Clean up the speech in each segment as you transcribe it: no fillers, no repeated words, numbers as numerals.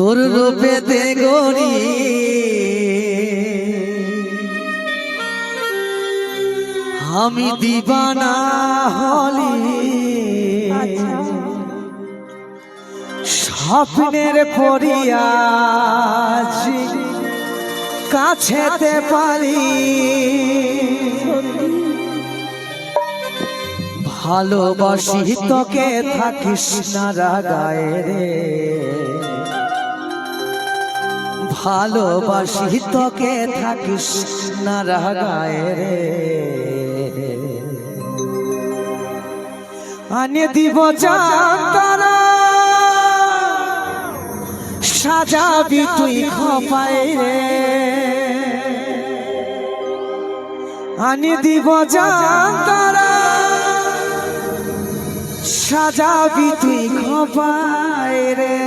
তোর রূপেতে গড়ি আমি দিবানা হলি স্বপ্নের পরিয়াজ কাছেতে পারি ভালোবাসি তোকে থাকিস না রাগায় রে ভালোবাসি তোকে থাকিস না রাগায় রে আনে দিব জাতারা সাজাবি তুই খপায় রে আনে দিব জাতারা সাজাবি তুই খপায় রে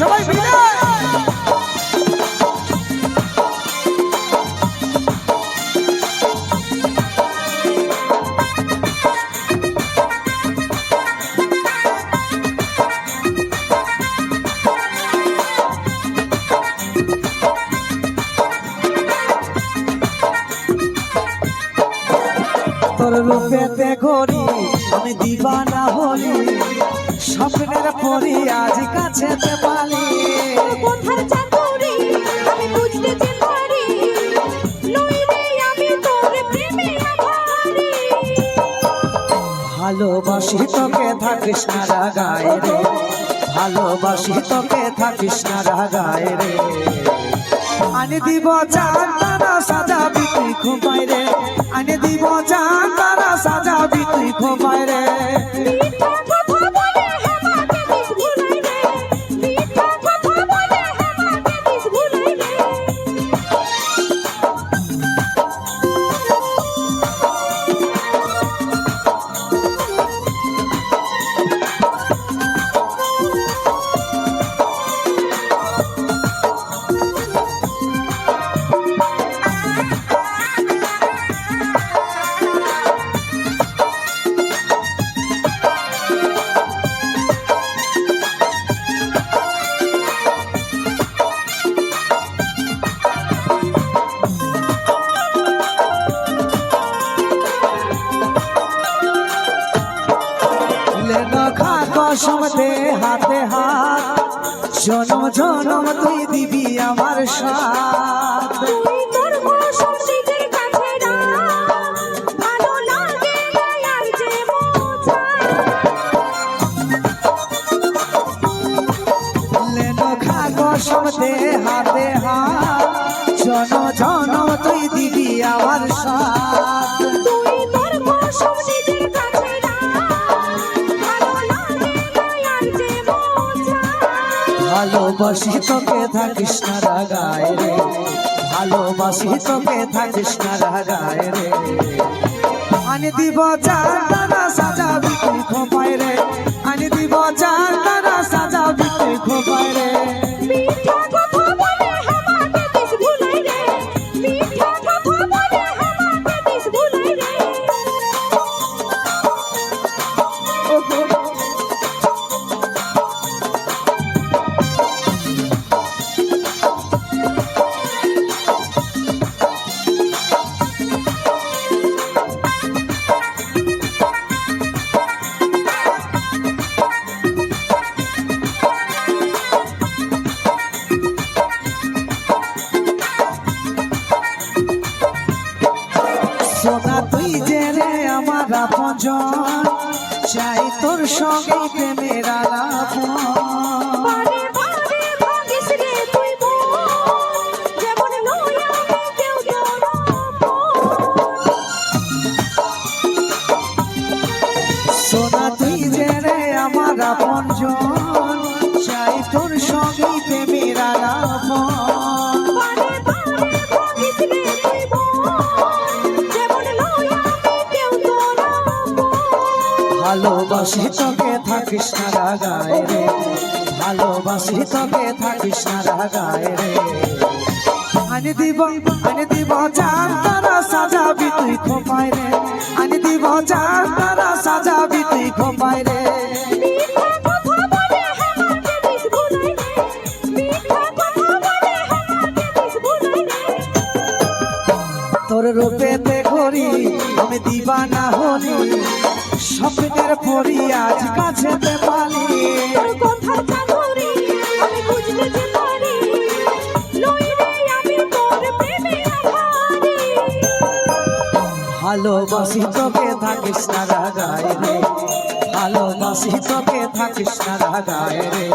সবাই মিলে তোর রূপেতে গড়ি আমি দিবানা হলি স্বপ্নের পরি আজ কাছেতে পালি কোথার চাকরি আমি বুঝতে পারি নইলে আমি তোর প্রেমে আভারি ভালোবাসি তোকে থাকিস না রাগায় রে ভালোবাসি তোকে থাকিস না রাগায় রে আনি দিব জানতারা সাজাবি তুই খোপায় রে আনি দিব জানতারা সাজাবি তুই খোপায় রে কসম দে হাতে হাত জনম জনম তুই দিবি আমার সাথ তুই তোর কসম নিজের কাছে রাখ ভালো লাগে মায়ার যে মোছা লেনো খা কসম দে হাতে হাত জনম জনম তুই দিবি আমার সাথ তুই তোর কসম নিজের কাছে ভালোবাসি তোকে থাকিস না রাগায় রে ভালোবাসি তোকে থাকিস না রাগায় রে আনি দিব জানতারা সাজাবি তুই খোপায় রে আনি দিব জানতারা সাজাবি তুই খোপায় রে মিঠা কথা বলে আমাকে দিস ভুলাই রে মিঠা কথা বলে আমাকে দিস ভুলাই রে সোনা তুই যে রে আমার আপনজন চাই তোর সঙ্গে প্রেমের আলাপন বারে বারে ভাগিস রে তুই মন যেমন নই আমি কেউ তোর সোনা তুই যে রে আমার আপনজন চাই তোর সঙ্গে প্রেমের আলাপন বারে বারে ভাগিস রে তুই মন যেমন নই আমি কেউ তোর ভালোবাসি তোকে থাকিস না রাগায় রে ভালোবাসি তোকে থাকিস না রাগায় রে আনি দিব জানতা চাঁদারা সাজাবি তুই খোপায় রে মিঠা কথা বলে আমাকে দিস ভুলাই রে মিঠা কথা বলে আমাকে দিস ভুলাই রে তোর রূপেতে ঘড়ি আমি দিবানা হলি স্বপ্নের পরি আজ কাছেতে পালি তোর কথা চাঁদুরি আমি বুঝতে যে পারি লই রে আমি তোর প্রেমে আধারি ভালোবাসি তোকে থাকিস না রাগায় রে ভালোবাসি তোকে থাকিস না রাগায় রে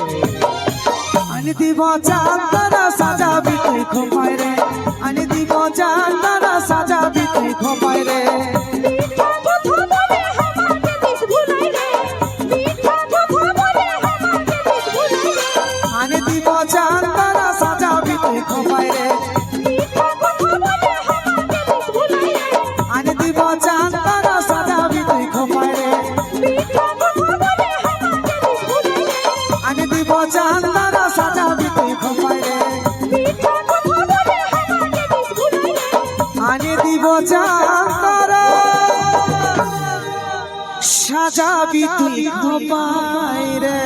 আনি দিব চাঁদারা সাজাবি তুই খোপায় রে আনি দিব চাঁদারা সাজাবি তুই খোপায় রে মিঠা কথা বলে আমাকে দিস ভুলাই রে মিঠা কথা বলে আমাকে দিস ভুলাই রে আনি দিব চাঁদারা সাজাবি তুই খোপায় রে মিঠা কথা বলে আমাকে দিস ভুলাই রে আনি দিব চাঁদারা সাজাবি তুই খোপায় রে মিঠা কথা বলে আমাকে দিস ভুলাই রে আনি দিব চাঁদারা সাজাবি তুই খোপায় রে মিঠা কথা বলে আমাকে দিস ভুলাই রে আনি দিব চাঁদারা সাজাবি তুই খোপায় রে